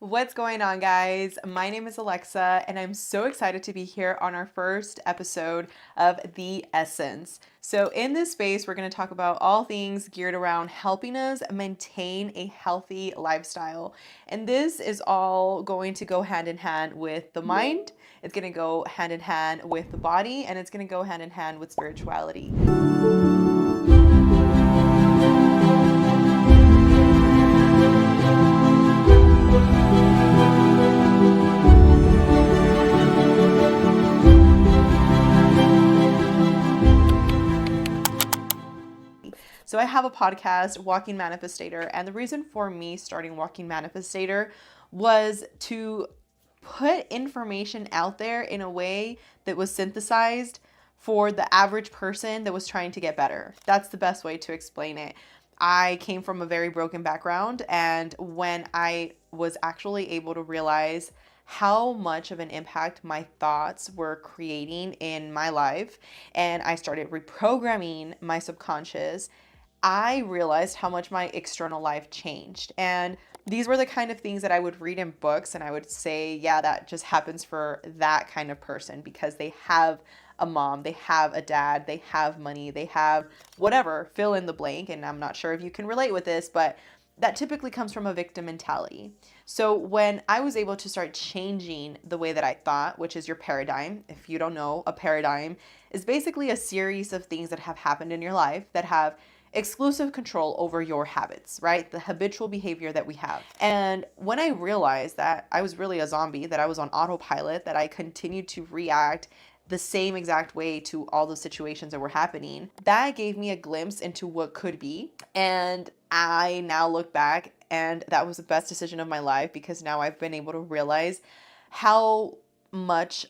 What's going on, guys? My name is Alexa, and I'm so excited to be here on our first episode of The Essence. So, in this space, we're going to talk about all things geared around helping us maintain a healthy lifestyle. And this is all going to go hand in hand with the mind, it's going to go hand in hand with the body, and it's going to go hand in hand with spirituality. So I have a podcast, Walking Manifestator, and the reason for me starting Walking Manifestator was to put information out there in a way that was synthesized for the average person that was trying to get better. That's the best way to explain it. I came from a very broken background, and when I was actually able to realize how much of an impact my thoughts were creating in my life, and I started reprogramming my subconscious, I realized how much my external life changed. And these were the kind of things that I would read in books, and I would say, yeah, that just happens for that kind of person because they have a mom, they have a dad, they have money, they have whatever, fill in the blank. And I'm not sure if you can relate with this, but that typically comes from a victim mentality. So when I was able to start changing the way that I thought, which is your paradigm, if you don't know, a paradigm is basically a series of things that have happened in your life that have exclusive control over your habits, right? The habitual behavior that we have. And when I realized that I was really a zombie, that I was on autopilot, that I continued to react the same exact way to all the situations that were happening, that gave me a glimpse into what could be. And I now look back, and that was the best decision of my life because now I've been able to realize how much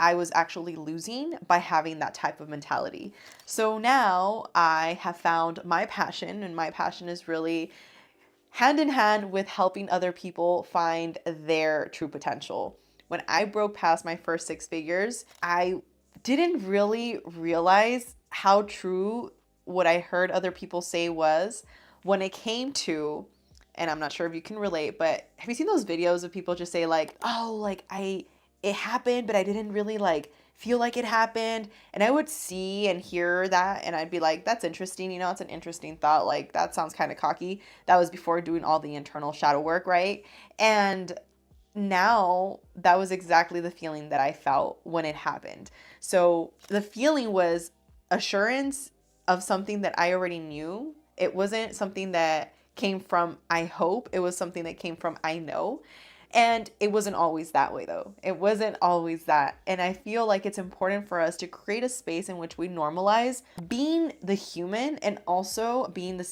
I was actually losing by having that type of mentality. So now I have found my passion, and my passion is really hand in hand with helping other people find their true potential. When I broke past my first six figures, I didn't really realize how true what I heard other people say was when it came to, and I'm not sure if you can relate, but have you seen those videos of people just say like, oh, like it happened, but I didn't really like feel like it happened. And I would see and hear that, and I'd be like, that's interesting. You know, it's an interesting thought. Like, that sounds kind of cocky. That was before doing all the internal shadow work, right? And now that was exactly the feeling that I felt when it happened. So the feeling was assurance of something that I already knew. It wasn't something that came from I hope, it was something that came from I know. And it wasn't always that way, though. It wasn't always that. And I feel like it's important for us to create a space in which we normalize being the human and also being the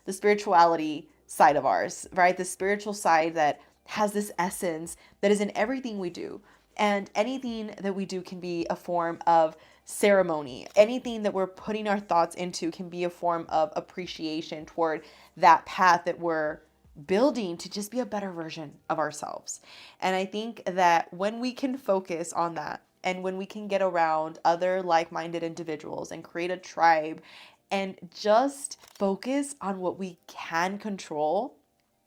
spirituality side of ours, right? The spiritual side that has this essence that is in everything we do. And anything that we do can be a form of ceremony. Anything that we're putting our thoughts into can be a form of appreciation toward that path that we're building to just be a better version of ourselves. And I think that when we can focus on that, and when we can get around other like-minded individuals and create a tribe and just focus on what we can control,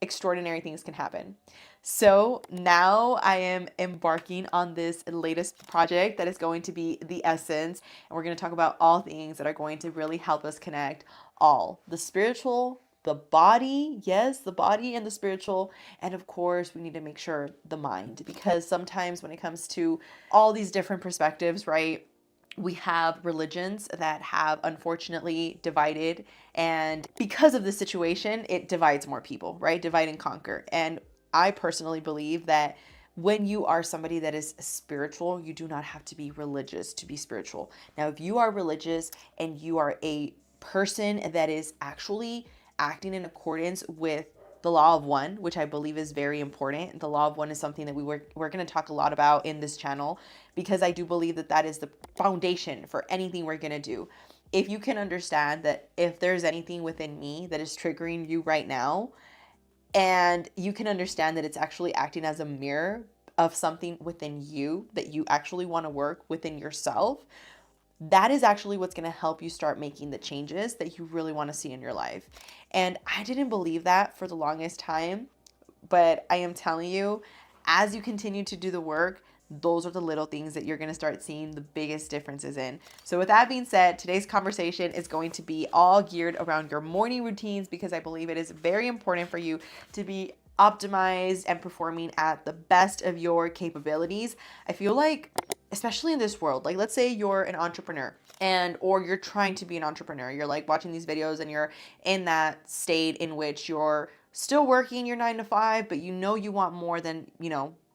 extraordinary things can happen. So now I am embarking on this latest project that is going to be The Essence. And we're going to talk about all things that are going to really help us connect all the spiritual, the body, yes, the body and the spiritual. And of course, we need to make sure the mind, because sometimes when it comes to all these different perspectives, right? We have religions that have unfortunately divided, and because of the situation, it divides more people, right? Divide and conquer. And I personally believe that when you are somebody that is spiritual, you do not have to be religious to be spiritual. Now, if you are religious and you are a person that is actually acting in accordance with the law of one, which I believe is very important. The law of one is something that we're going to talk a lot about in this channel, because I do believe that that is the foundation for anything we're going to do. If you can understand that if there's anything within me that is triggering you right now, and you can understand that it's actually acting as a mirror of something within you that you actually want to work within yourself, that is actually what's going to help you start making the changes that you really want to see in your life. And I didn't believe that for the longest time, But I am telling you, as you continue to do the work, those are the little things that you're going to start seeing the biggest differences in. So, with that being said, today's conversation is going to be all geared around your morning routines because I believe it is very important for you to be optimized and performing at the best of your capabilities. I feel like, especially in this world, like let's say you're an entrepreneur and or you're trying to be an entrepreneur. You're like watching these videos and you're in that state in which you're still working your 9 to 5, but you know you want more than,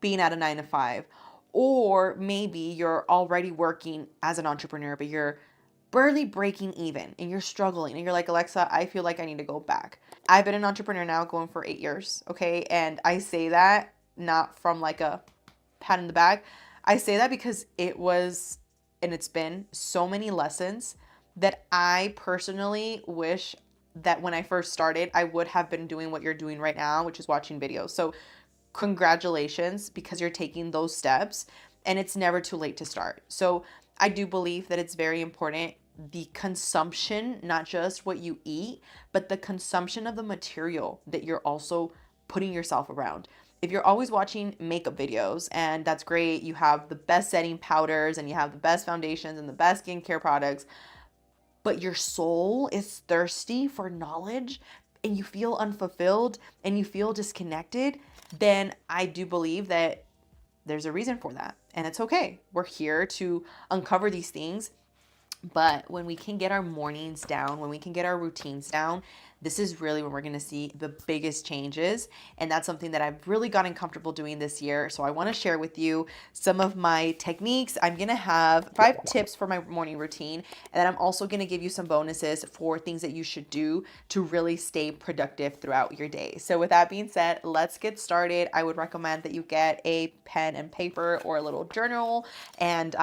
being at a 9 to 5. Or maybe you're already working as an entrepreneur, but you're barely breaking even and you're struggling and you're like, Alexa, I feel like I need to go back. I've been an entrepreneur now going for 8 years, okay? And I say that not from like a pat in the back. I say that because it was and it's been so many lessons that I personally wish that when I first started, I would have been doing what you're doing right now, which is watching videos. So congratulations because you're taking those steps and it's never too late to start. So I do believe that it's very important the consumption, not just what you eat, but the consumption of the material that you're also putting yourself around. If you're always watching makeup videos, and that's great, you have the best setting powders and you have the best foundations and the best skincare products, but your soul is thirsty for knowledge and you feel unfulfilled and you feel disconnected, then I do believe that there's a reason for that. And it's okay. We're here to uncover these things. But when we can get our mornings down, when we can get our routines down, this is really when we're going to see the biggest changes. And that's something that I've really gotten comfortable doing this year. So I want to share with you some of my techniques. I'm going to have 5 tips for my morning routine. And then I'm also going to give you some bonuses for things that you should do to really stay productive throughout your day. So with that being said, let's get started. I would recommend that you get a pen and paper or a little journal and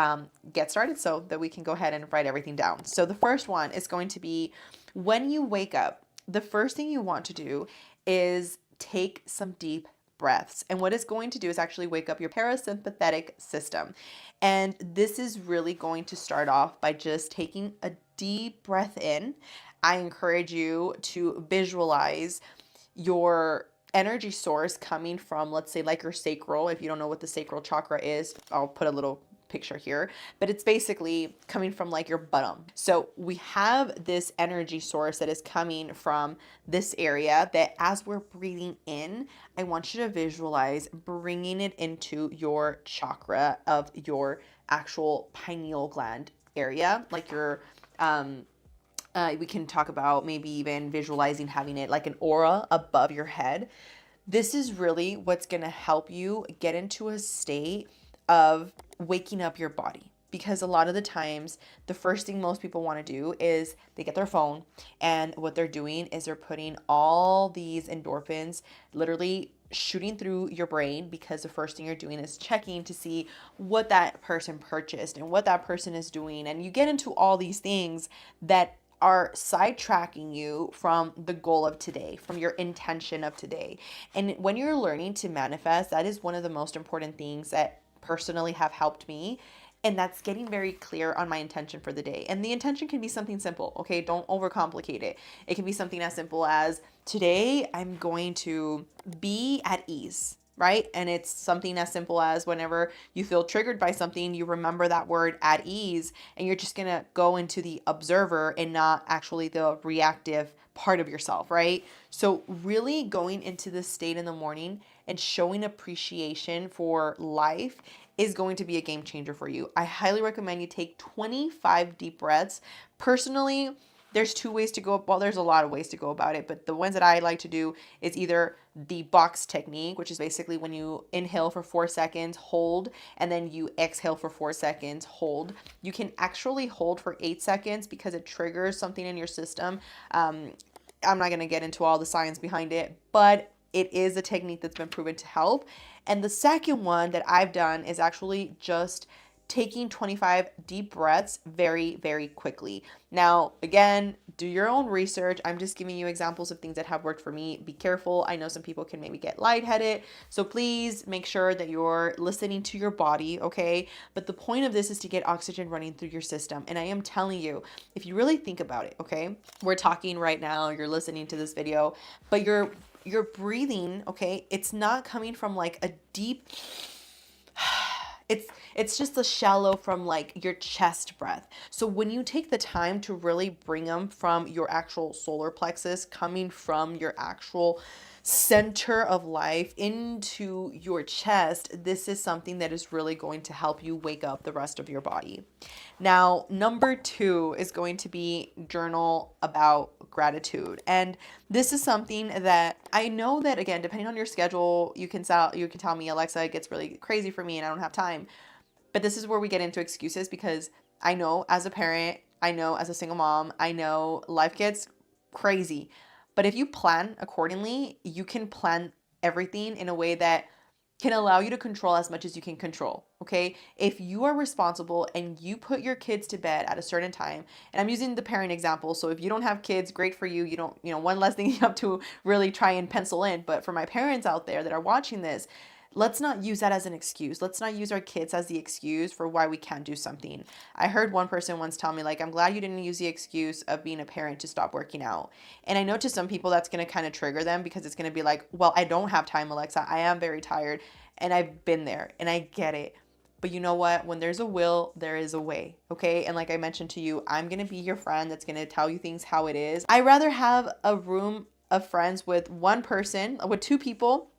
get started so that we can go ahead and write everything down. So the first one is going to be when you wake up, the first thing you want to do is take some deep breaths. And what it's going to do is actually wake up your parasympathetic system. And this is really going to start off by just taking a deep breath in. I encourage you to visualize your energy source coming from, let's say, like your sacral. If you don't know what the sacral chakra is, I'll put a little picture here, but it's basically coming from like your bottom. So we have this energy source that is coming from this area that as we're breathing in, I want you to visualize bringing it into your chakra of your actual pineal gland area, like your we can talk about maybe even visualizing having it like an aura above your head. This is really what's going to help you get into a state of waking up your body. Because a lot of the times, the first thing most people want to do is they get their phone, and what they're doing is they're putting all these endorphins literally shooting through your brain, because the first thing you're doing is checking to see what that person purchased and what that person is doing. And you get into all these things that are sidetracking you from the goal of today, from your intention of today. And when you're learning to manifest, that is one of the most important things that personally have helped me. And that's getting very clear on my intention for the day. And the intention can be something simple, okay? Don't overcomplicate it. It can be something as simple as today I'm going to be at ease, right? And it's something as simple as whenever you feel triggered by something, you remember that word at ease, and you're just gonna go into the observer and not actually the reactive part of yourself, right? So really going into this state in the morning and showing appreciation for life is going to be a game changer for you. I highly recommend you take 25 deep breaths. Personally, there's 2 ways to go. Well, there's a lot of ways to go about it, but the ones that I like to do is either the box technique, which is basically when you inhale for 4 seconds, hold, and then you exhale for 4 seconds, hold. You can actually hold for 8 seconds because it triggers something in your system. I'm not going to get into all the science behind it, but it is a technique that's been proven to help. And the second one that I've done is actually just taking 25 deep breaths very, very quickly. Now, again, do your own research. I'm just giving you examples of things that have worked for me. Be careful. I know some people can maybe get lightheaded. So please make sure that you're listening to your body, okay? But the point of this is to get oxygen running through your system. And I am telling you, if you really think about it, okay? We're talking right now, you're listening to this video, but you're your breathing, okay, it's not coming from like a deep, it's just the shallow from like your chest breath. So when you take the time to really bring them from your actual solar plexus, coming from your actual center of life into your chest, this is something that is really going to help you wake up the rest of your body. Now, number 2 is going to be journal about gratitude. And this is something that I know that, again, depending on your schedule, you can tell me, Alexa, it gets really crazy for me and I don't have time. But this is where we get into excuses, because I know as a parent, I know as a single mom, I know life gets crazy. But if you plan accordingly, you can plan everything in a way that can allow you to control as much as you can control. Okay. If you are responsible and you put your kids to bed at a certain time, and I'm using the parent example. So if you don't have kids, great for you. You don't, one less thing you have to really try and pencil in. But for my parents out there that are watching this, let's not use that as an excuse. Let's not use our kids as the excuse for why we can't do something. I heard one person once tell me, like, I'm glad you didn't use the excuse of being a parent to stop working out. And I know to some people that's going to kind of trigger them, because it's going to be like, well, I don't have time, Alexa. I am very tired. And I've been there and I get it. But you know what? When there's a will, there is a way. Okay. And like I mentioned to you, I'm going to be your friend that's going to tell you things how it is. I rather have a room of friends with one person, with 2 people,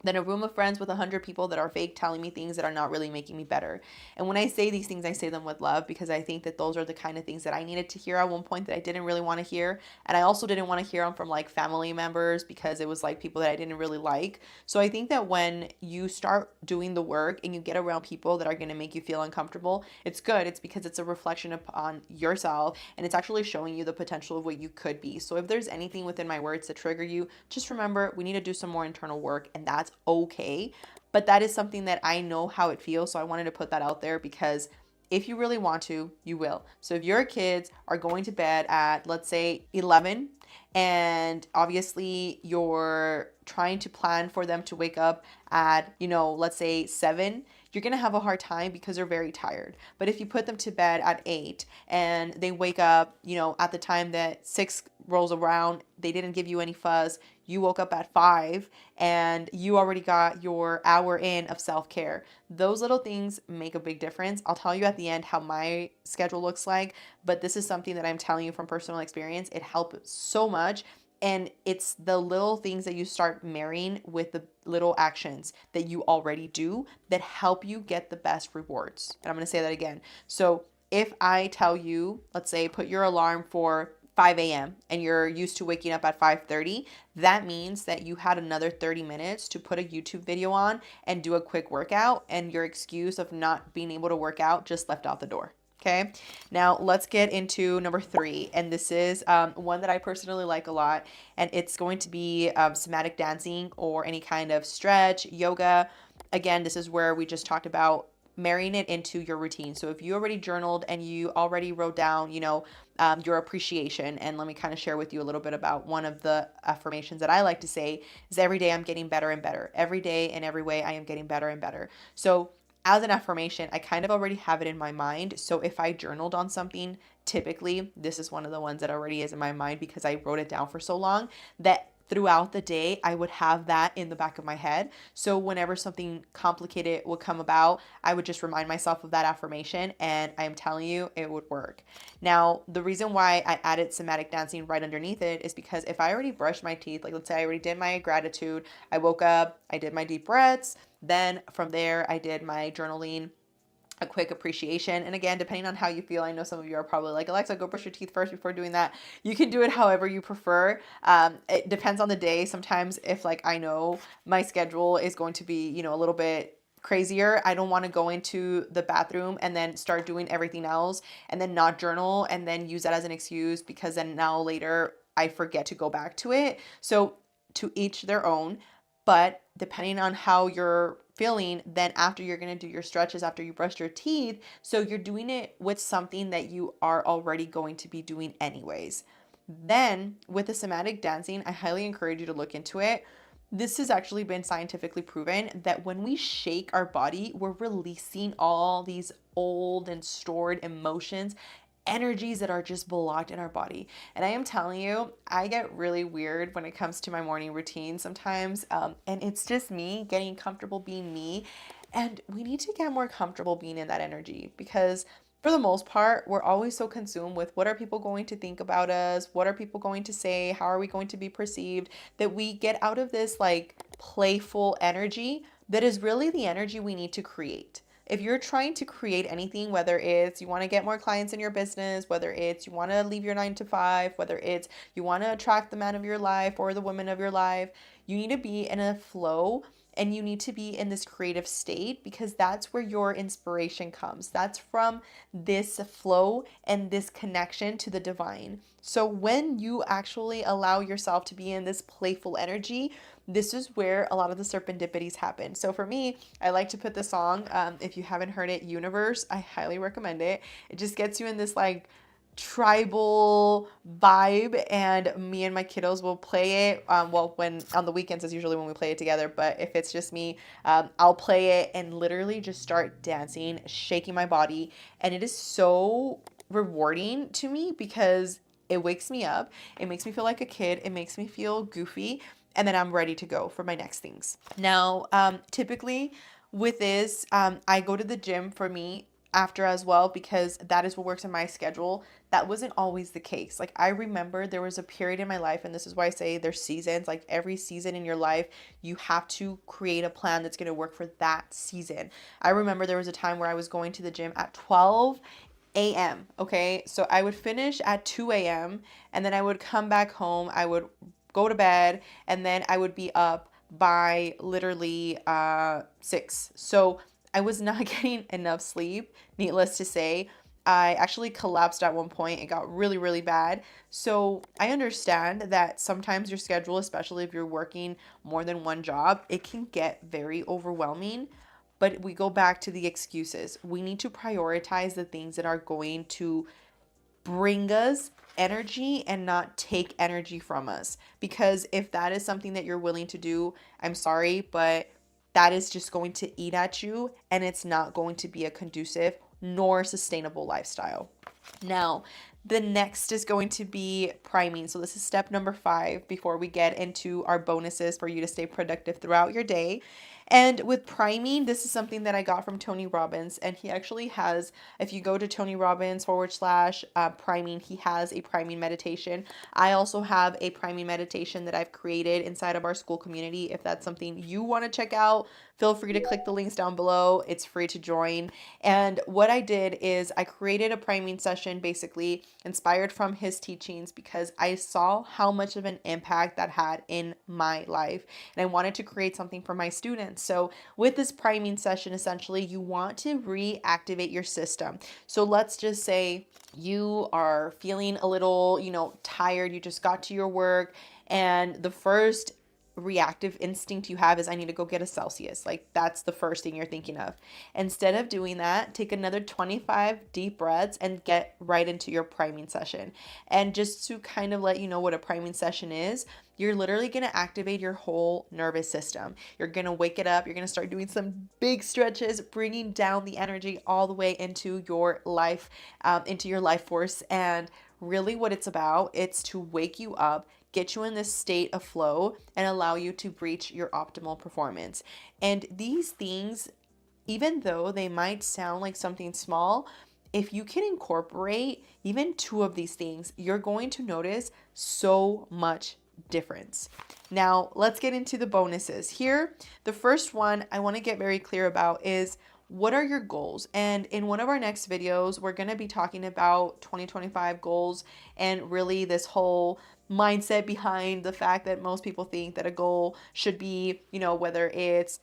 than a room of friends with 100 people that are fake, telling me things that are not really making me better. And when I say these things, I say them with love, because I think that those are the kind of things that I needed to hear at one point that I didn't really want to hear. And I also didn't want to hear them from like family members, because it was like people that I didn't really like. So I think that when you start doing the work and you get around people that are going to make you feel uncomfortable, it's good. It's because it's a reflection upon yourself, and it's actually showing you the potential of what you could be. So if there's anything within my words that trigger you, just remember, we need to do some more internal work, and that's okay. But that is something that I know how it feels. So I wanted to put that out there, because if you really want to, you will. So if your kids are going to bed at, let's say, 11, and obviously you're trying to plan for them to wake up at, let's say 7, you're going to have a hard time because they're very tired. But if you put them to bed at 8 and they wake up, at the time that 6 rolls around, they didn't give you any fuss, you woke up at 5 and you already got your hour in of self-care. Those little things make a big difference. I'll tell you at the end how my schedule looks like, but this is something that I'm telling you from personal experience. It helped so much. And it's the little things that you start marrying with the little actions that you already do that help you get the best rewards. And I'm going to say that again. So if I tell you, let's say, put your alarm for 5 a.m. and you're used to waking up at 5:30, that means that you had another 30 minutes to put a YouTube video on and do a quick workout, and your excuse of not being able to work out just left out the door. Okay, now let's get into number 3. And this is one that I personally like a lot. And it's going to be somatic dancing or any kind of stretch, yoga. Again, this is where we just talked about marrying it into your routine. So if you already journaled and you already wrote down, your appreciation, and let me kind of share with you a little bit about one of the affirmations that I like to say is, every day I'm getting better and better. Every day in every way I am getting better and better. So as an affirmation, I kind of already have it in my mind. So if I journaled on something, typically this is one of the ones that already is in my mind, because I wrote it down for so long that throughout the day, I would have that in the back of my head. So whenever something complicated would come about, I would just remind myself of that affirmation, and I'm telling you, it would work. Now, the reason why I added somatic dancing right underneath it is because if I already brushed my teeth, like let's say I already did my gratitude, I woke up, I did my deep breaths, then from there, I did my journaling, a quick appreciation. And again, depending on how you feel, I know some of you are probably like, Alexa, go brush your teeth first before doing that. You can do it however you prefer. It depends on the day. Sometimes if like I know my schedule is going to be, a little bit crazier, I don't want to go into the bathroom and then start doing everything else and then not journal and then use that as an excuse, because then now later I forget to go back to it. So to each their own. But depending on how you're feeling, then after you're going to do your stretches after you brush your teeth. So you're doing it with something that you are already going to be doing anyways. Then with the somatic dancing, I highly encourage you to look into it. This has actually been scientifically proven that when we shake our body, we're releasing all these old and stored emotions energies that are just blocked in our body. And I am telling you, I get really weird when it comes to my morning routine sometimes. And it's just me getting comfortable being me. And we need to get more comfortable being in that energy because for the most part, we're always so consumed with what are people going to think about us? What are people going to say? How are we going to be perceived? That we get out of this like playful energy that is really the energy we need to create. If you're trying to create anything, whether it's you want to get more clients in your business, whether it's you want to leave your 9 to 5, whether it's you want to attract the man of your life or the woman of your life, you need to be in a flow and you need to be in this creative state because that's where your inspiration comes. That's from this flow and this connection to the divine. So when you actually allow yourself to be in this playful energy, this is where a lot of the serendipities happen. So for me, I like to put the song, if you haven't heard it, Universe, I highly recommend it. It just gets you in this like tribal vibe, and me and my kiddos will play it. Well, when on the weekends is usually when we play it together, but if it's just me, I'll play it and literally just start dancing, shaking my body, and it is so rewarding to me because it wakes me up. It makes me feel like a kid. It makes me feel goofy, and then I'm ready to go for my next things. Now, typically with this, I go to the gym for me after as well because that is what works in my schedule. That wasn't always the case. Like I remember there was a period in my life, and this is why I say there's seasons, like every season in your life, you have to create a plan that's going to work for that season. I remember there was a time where I was going to the gym at 12 a.m. Okay, so I would finish at 2 a.m. and then I would come back home. I would go to bed, and then I would be up by literally 6. So I was not getting enough sleep, needless to say. I actually collapsed at one point. It got really, really bad. So I understand that sometimes your schedule, especially if you're working more than one job, it can get very overwhelming. But we go back to the excuses. We need to prioritize the things that are going to bring us energy and not take energy from us. Because if that is something that you're willing to do, I'm sorry, but that is just going to eat at you and it's not going to be a conducive nor sustainable lifestyle. Now, the next is going to be priming. So this is step number 5 before we get into our bonuses for you to stay productive throughout your day. And with priming, this is something that I got from Tony Robbins. And he actually has, if you go to Tony Robbins / priming, he has a priming meditation. I also have a priming meditation that I've created inside of our school community. If that's something you want to check out, feel free to click the links down below. It's free to join. And what I did is I created a priming session basically inspired from his teachings because I saw how much of an impact that had in my life. And I wanted to create something for my students. So with this priming session, essentially, you want to reactivate your system. So let's just say you are feeling a little, tired. You just got to your work, and the first reactive instinct you have is I need to go get a Celsius. Like that's the first thing you're thinking of. Instead of doing that, take another 25 deep breaths and get right into your priming session. And just to kind of let you know what a priming session is, you're literally going to activate your whole nervous system. You're going to wake it up. You're going to start doing some big stretches, bringing down the energy all the way into your life, into your life force. And really what it's about, it's to wake you up, get you in this state of flow, and allow you to reach your optimal performance. And these things, even though they might sound like something small, if you can incorporate even 2 of these things, you're going to notice so much difference. Now, let's get into the bonuses. Here, the first one I want to get very clear about is what are your goals? And in one of our next videos, we're going to be talking about 2025 goals and really this whole mindset behind the fact that most people think that a goal should be, whether it's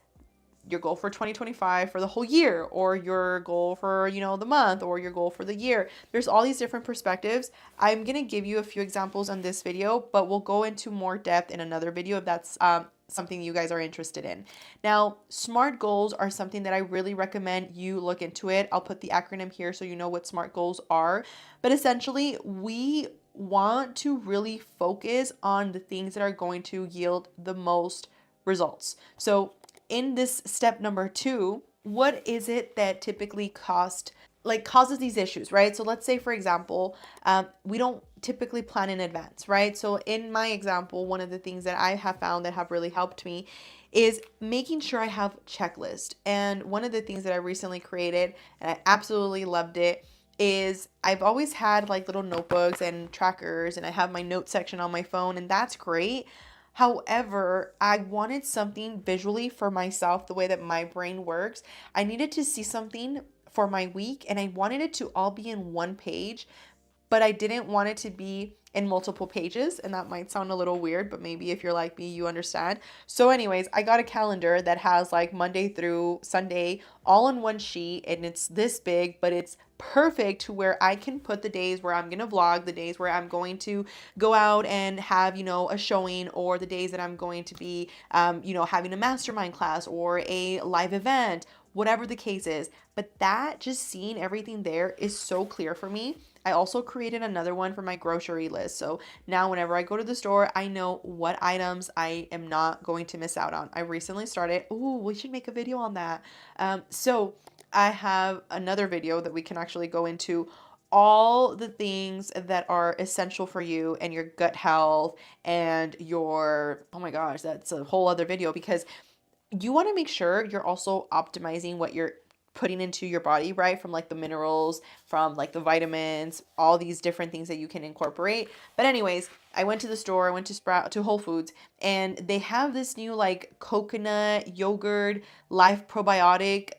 your goal for 2025 for the whole year or your goal for, the month or your goal for the year. There's all these different perspectives. I'm going to give you a few examples on this video, but we'll go into more depth in another video if that's something you guys are interested in. Now, SMART goals are something that I really recommend you look into it. I'll put the acronym here so you know what SMART goals are. But essentially, we want to really focus on the things that are going to yield the most results. So in this step number 2, what is it that typically cost like causes these issues, right? So let's say, for example, we don't typically plan in advance, right? So in my example, one of the things that I have found that have really helped me is making sure I have checklist. And one of the things that I recently created, and I absolutely loved it, is I've always had like little notebooks and trackers, and I have my note section on my phone, and that's great. However, I wanted something visually for myself, the way that my brain works. I needed to see something for my week, and I wanted it to all be in one page, but I didn't want it to be in multiple pages. And that might sound a little weird, but maybe if you're like me, you understand. So, anyways, I got a calendar that has like Monday through Sunday all on one sheet, and it's this big, but it's perfect to where I can put the days where I'm going to vlog, the days where I'm going to go out and have, a showing, or the days that I'm going to be, having a mastermind class or a live event, whatever the case is. But that, just seeing everything there is so clear for me. I also created another one for my grocery list. So now whenever I go to the store, I know what items I am not going to miss out on. I recently started, ooh, we should make a video on that. So I have another video that we can actually go into all the things that are essential for you and your gut health and your, oh my gosh, that's a whole other video, because you want to make sure you're also optimizing what you're putting into your body, right? From like the minerals, from like the vitamins, all these different things that you can incorporate. But anyways, I went to the store, I went to Whole Foods, and they have this new like coconut yogurt life probiotic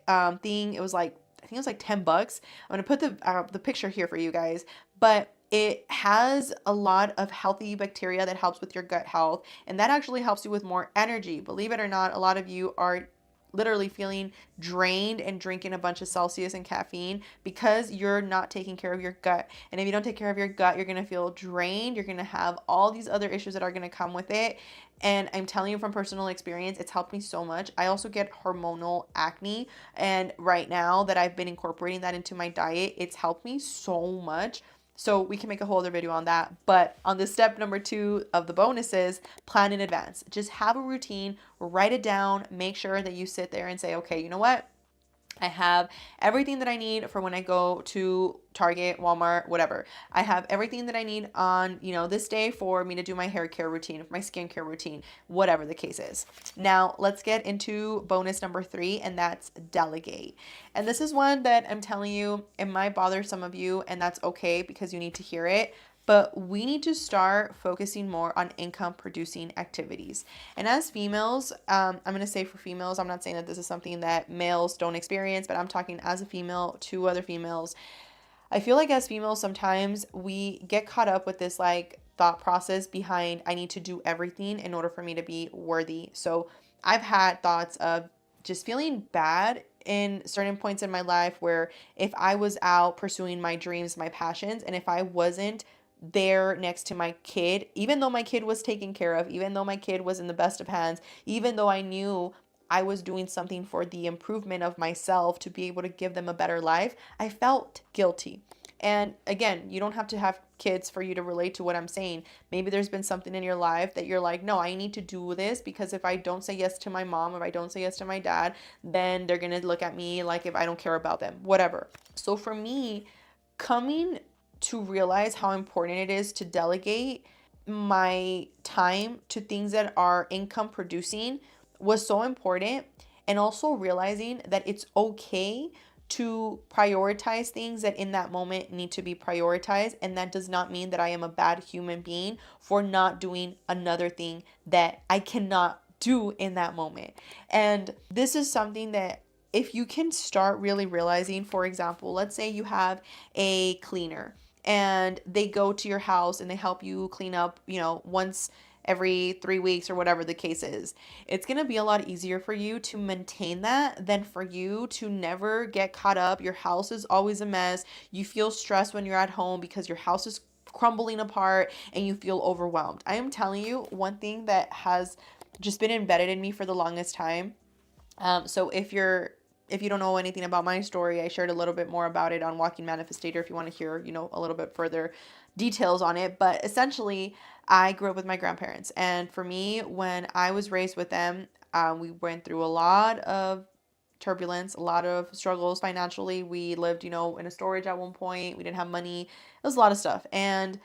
thing. It was like, I think it was like $10. I'm gonna put the picture here for you guys, but it has a lot of healthy bacteria that helps with your gut health, and that actually helps you with more energy. Believe it or not, a lot of you are literally feeling drained and drinking a bunch of Celsius and caffeine because you're not taking care of your gut. And if you don't take care of your gut, you're going to feel drained. You're going to have all these other issues that are going to come with it. And I'm telling you from personal experience, it's helped me so much. I also get hormonal acne. And right now that I've been incorporating that into my diet, it's helped me so much. So we can make a whole other video on that. But on the step number 2 of the bonuses, plan in advance. Just have a routine, write it down, make sure that you sit there and say, okay, you know what? I have everything that I need for when I go to Target, Walmart, whatever. I have everything that I need on, this day for me to do my hair care routine, my skincare routine, whatever the case is. Now, let's get into bonus number 3, and that's delegate. And this is one that I'm telling you, it might bother some of you, and that's okay because you need to hear it. But we need to start focusing more on income producing activities. And as females, I'm going to say for females, I'm not saying that this is something that males don't experience, but I'm talking as a female to other females. I feel like as females, sometimes we get caught up with this like thought process behind, I need to do everything in order for me to be worthy. So I've had thoughts of just feeling bad in certain points in my life where if I was out pursuing my dreams, my passions, and if I wasn't there next to my kid, even though my kid was taken care of, even though my kid was in the best of hands, even though I knew I was doing something for the improvement of myself to be able to give them a better life, I felt guilty. And again, you don't have to have kids for you to relate to what I'm saying. Maybe there's been something in your life that you're like, no, I need to do this because if I don't say yes to my mom, if I don't say yes to my dad, then they're going to look at me like if I don't care about them, whatever. So for me, coming to realize how important it is to delegate my time to things that are income producing was so important. And also realizing that it's okay to prioritize things that in that moment need to be prioritized. And that does not mean that I am a bad human being for not doing another thing that I cannot do in that moment. And this is something that if you can start really realizing, for example, let's say you have a cleaner and they go to your house and they help you clean up, once every 3 weeks or whatever the case is. It's going to be a lot easier for you to maintain that than for you to never get caught up. Your house is always a mess. You feel stressed when you're at home because your house is crumbling apart and you feel overwhelmed. I am telling you, one thing that has just been embedded in me for the longest time. So if you don't know anything about my story, I shared a little bit more about it on Walking Manifestator if you want to hear, a little bit further details on it. But essentially, I grew up with my grandparents. And for me, when I was raised with them, we went through a lot of turbulence, a lot of struggles financially. We lived, in a storage at one point. We didn't have money. It was a lot of stuff. And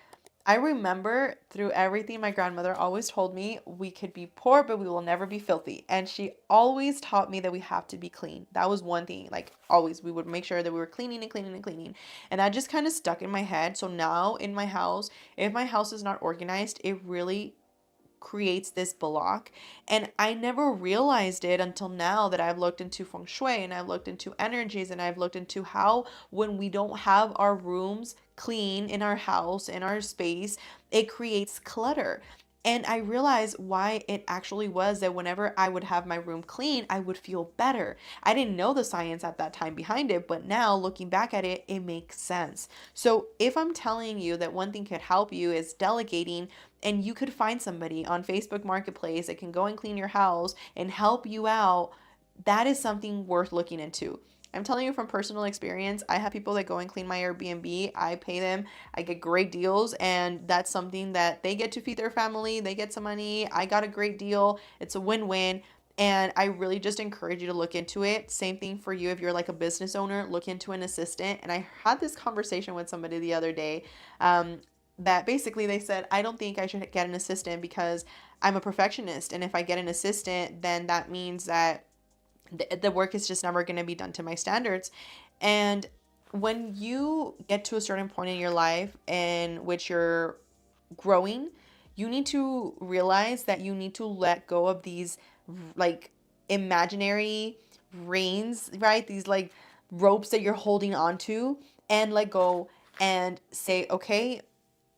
I remember through everything, my grandmother always told me we could be poor, but we will never be filthy. And she always taught me that we have to be clean. That was one thing, like always, we would make sure that we were cleaning and cleaning and cleaning. And that just kind of stuck in my head. So now in my house, if my house is not organized, it really creates this block. And I never realized it until now that I've looked into feng shui and I've looked into energies and I've looked into how when we don't have our rooms clean in our house, in our space, it creates clutter. And I realized why it actually was that whenever I would have my room clean, I would feel better. I didn't know the science at that time behind it, but now looking back at it, it makes sense. So if I'm telling you that one thing could help you is delegating, and you could find somebody on Facebook Marketplace that can go and clean your house and help you out, that is something worth looking into. I'm telling you from personal experience, I have people that go and clean my Airbnb. I pay them, I get great deals, and that's something that they get to feed their family. They get some money. I got a great deal. It's a win-win. And I really just encourage you to look into it. Same thing for you if you're like a business owner, look into an assistant. And I had this conversation with somebody the other day. That basically they said, I don't think I should get an assistant because I'm a perfectionist. And if I get an assistant, then that means that the work is just never going to be done to my standards. And when you get to a certain point in your life in which you're growing, you need to realize that you need to let go of these like imaginary reins, right? These like ropes that you're holding onto, and let go and say, okay,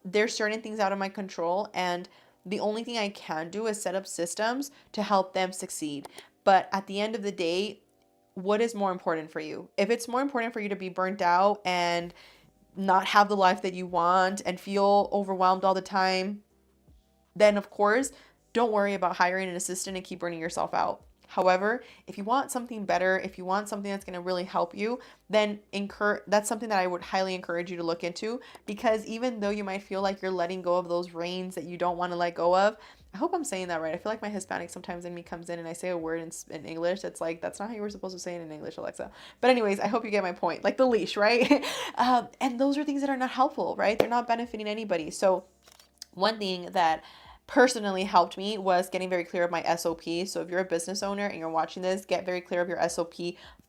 there's certain things out of my control, and the only thing I can do is set up systems to help them succeed. But at the end of the day, what is more important for you? If it's more important for you to be burnt out and not have the life that you want and feel overwhelmed all the time, then of course, don't worry about hiring an assistant and keep burning yourself out. However, if you want something better, if you want something that's going to really help you, then that's something that I would highly encourage you to look into, because even though you might feel like you're letting go of those reins that you don't want to let go of, I hope I'm saying that right. I feel like my Hispanic sometimes in me comes in and I say a word in English that's like, that's not how you were supposed to say it in English, Alexa. But anyways, I hope you get my point. Like the leash, right? And those are things that are not helpful, right? They're not benefiting anybody. So one thing that personally helped me was getting very clear of my SOP. So if you're a business owner and you're watching this, get very clear of your SOP.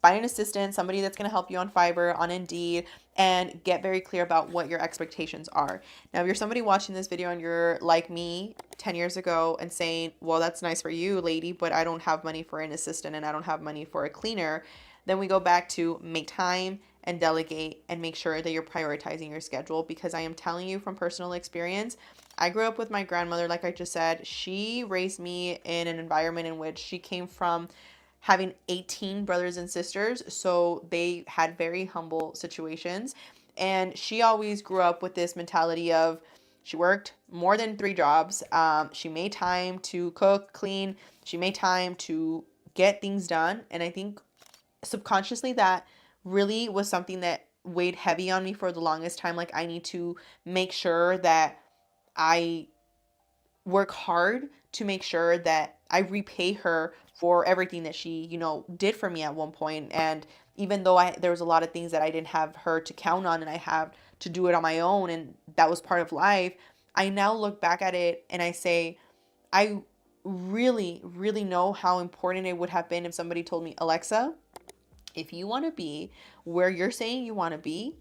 Find an assistant, somebody that's going to help you on Fiverr, on Indeed, and get very clear about what your expectations are. Now, if you're somebody watching this video and you're like me 10 years ago and saying, well, that's nice for you, lady, but I don't have money for an assistant and I don't have money for a cleaner, then we go back to make time and delegate and make sure that you're prioritizing your schedule, because I am telling you from personal experience, I grew up with my grandmother, like I just said. She raised me in an environment in which she came from having 18 brothers and sisters, so they had very humble situations. And she always grew up with this mentality of she worked more than 3 jobs. She made time to cook, clean. She made time to get things done. And I think subconsciously that really was something that weighed heavy on me for the longest time. Like, I need to make sure that I work hard to make sure that I repay her for everything that she, did for me at one point. And even though there was a lot of things that I didn't have her to count on and I have to do it on my own, and that was part of life, I now look back at it and I say, I really, really know how important it would have been if somebody told me, Alexa, if you want to be where you're saying you want to be,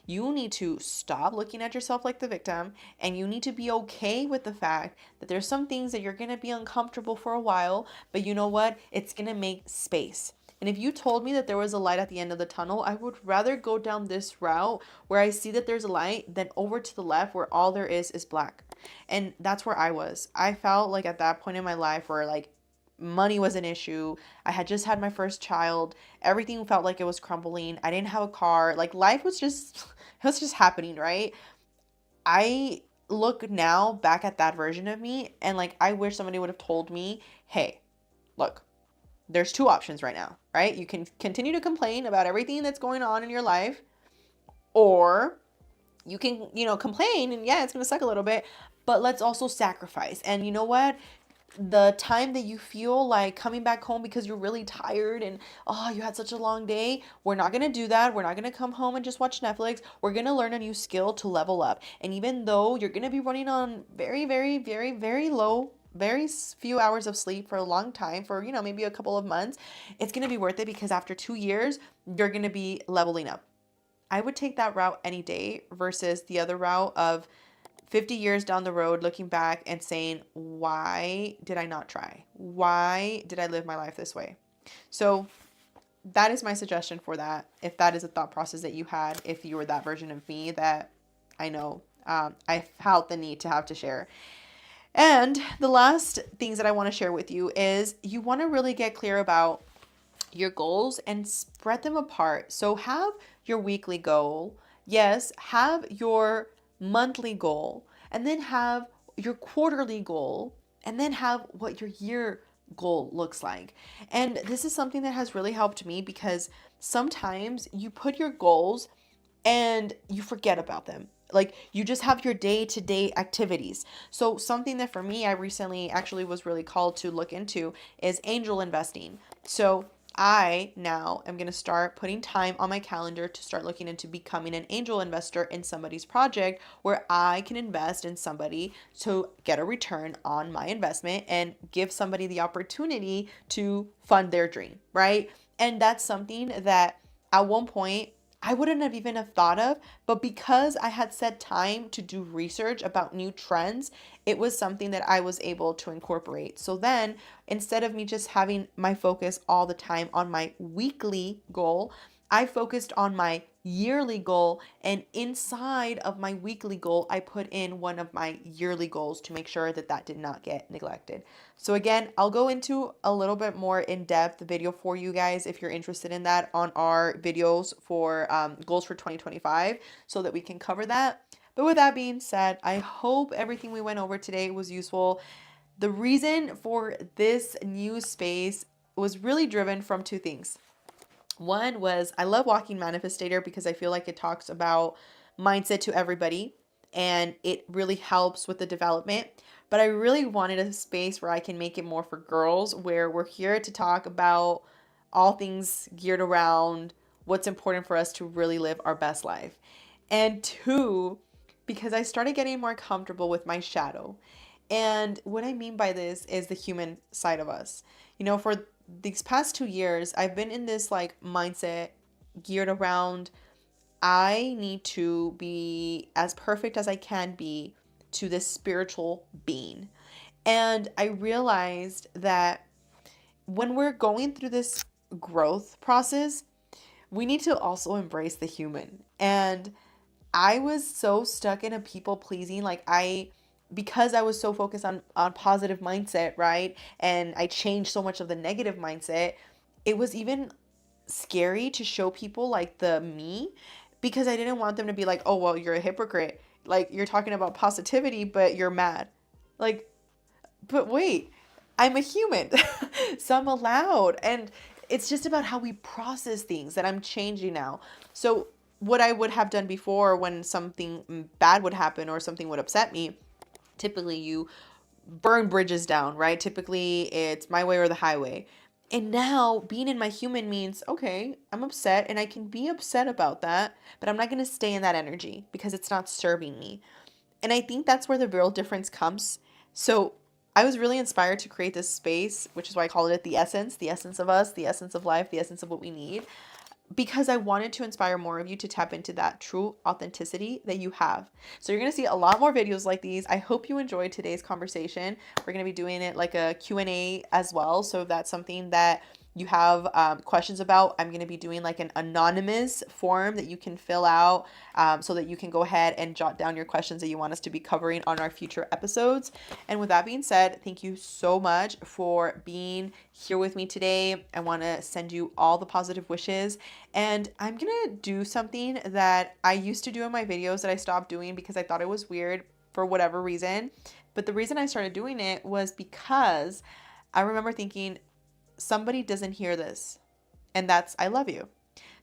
you need to stop looking at yourself like the victim, and you need to be okay with the fact that there's some things that you're going to be uncomfortable for a while, but you know what? It's going to make space. And if you told me that there was a light at the end of the tunnel, I would rather go down this route where I see that there's a light than over to the left where all there is black. And that's where I was. I felt like at that point in my life where like money was an issue. I had just had my first child. Everything felt like it was crumbling. I didn't have a car. Like life was just it was just happening, right? I look now back at that version of me and like I wish somebody would have told me, "Hey, look, there's 2 options right now, right? You can continue to complain about everything that's going on in your life, or you can, complain and yeah, it's going to suck a little bit, but let's also sacrifice. And you know what? the time that you feel like coming back home because you're really tired and oh, you had such a long day, we're not going to do that. We're not going to come home and just watch Netflix. We're going to learn a new skill to level up. And even though you're going to be running on very, very, very, very low, very few hours of sleep for a long time, for, you know, maybe a couple of months, it's going to be worth it because after 2 years, you're going to be leveling up. I would take that route any day versus the other route of 50 years down the road looking back and saying, why did I not try? Why did I live my life this way? So that is my suggestion for that. If that is a thought process that you had, if you were that version of me that I know I felt the need to have to share. And the last things that I want to share with you is you want to really get clear about your goals and spread them apart. So have your weekly goal. Yes, have your monthly goal, and then have your quarterly goal, and then have what your year goal looks like. And this is something that has really helped me because sometimes you put your goals and you forget about them. Like you just have your day-to-day activities. So something that for me, I recently actually was really called to look into is angel investing. So I now am going to start putting time on my calendar to start looking into becoming an angel investor in somebody's project where I can invest in somebody to get a return on my investment and give somebody the opportunity to fund their dream, right? And that's something that at one point I wouldn't have even have thought of, but because I had set time to do research about new trends, it was something that I was able to incorporate. So then, instead of me just having my focus all the time on my weekly goal, I focused on my yearly goal, and inside of my weekly goal, I put in one of my yearly goals to make sure that that did not get neglected. So again, I'll go into a little bit more in-depth video for you guys if you're interested in that on our videos for goals for 2025 so that we can cover that. But with that being said, I hope everything we went over today was useful. The reason for this new space was really driven from two things. One was I love Walking Manifestator because I feel like it talks about mindset to everybody and it really helps with the development. But I really wanted a space where I can make it more for girls, where we're here to talk about all things geared around what's important for us to really live our best life. And two, because I started getting more comfortable with my shadow. And what I mean by this is the human side of us. You know, for these past 2 years, I've been in this like mindset geared around I need to be as perfect as I can be to this spiritual being. And I realized that when we're going through this growth process, we need to also embrace the human. And I was so stuck in a people pleasing, because I was so focused on positive mindset, right? And I changed so much of the negative mindset. It was even scary to show people like the me because I didn't want them to be like, "Oh, well, you're a hypocrite. Like you're talking about positivity, but you're mad." Like, but wait, I'm a human. So I'm allowed. And it's just about how we process things that I'm changing now. So what I would have done before when something bad would happen or something would upset me, typically you burn bridges down, right? Typically it's my way or the highway. And now being in my human means, okay, I'm upset and I can be upset about that, but I'm not going to stay in that energy because it's not serving me. And I think that's where the real difference comes. So I was really inspired to create this space, which is why I call it the essence of us, the essence of life, the essence of what we need, because I wanted to inspire more of you to tap into that true authenticity that you have. So you're going to see a lot more videos like these. I hope you enjoyed today's conversation. We're going to be doing it like a Q&A as well. So if that's something that you have questions about, I'm going to be doing like an anonymous form that you can fill out so that you can go ahead and jot down your questions that you want us to be covering on our future episodes. And with that being said, thank you so much for being here with me today. I want to send you all the positive wishes. And I'm going to do something that I used to do in my videos that I stopped doing because I thought it was weird for whatever reason. But the reason I started doing it was because I remember thinking, somebody doesn't hear this, and that's I love you.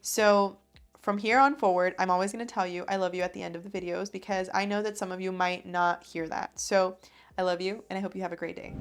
So from here on forward, I'm always going to tell you I love you at the end of the videos because I know that some of you might not hear that. So I love you, and I hope you have a great day.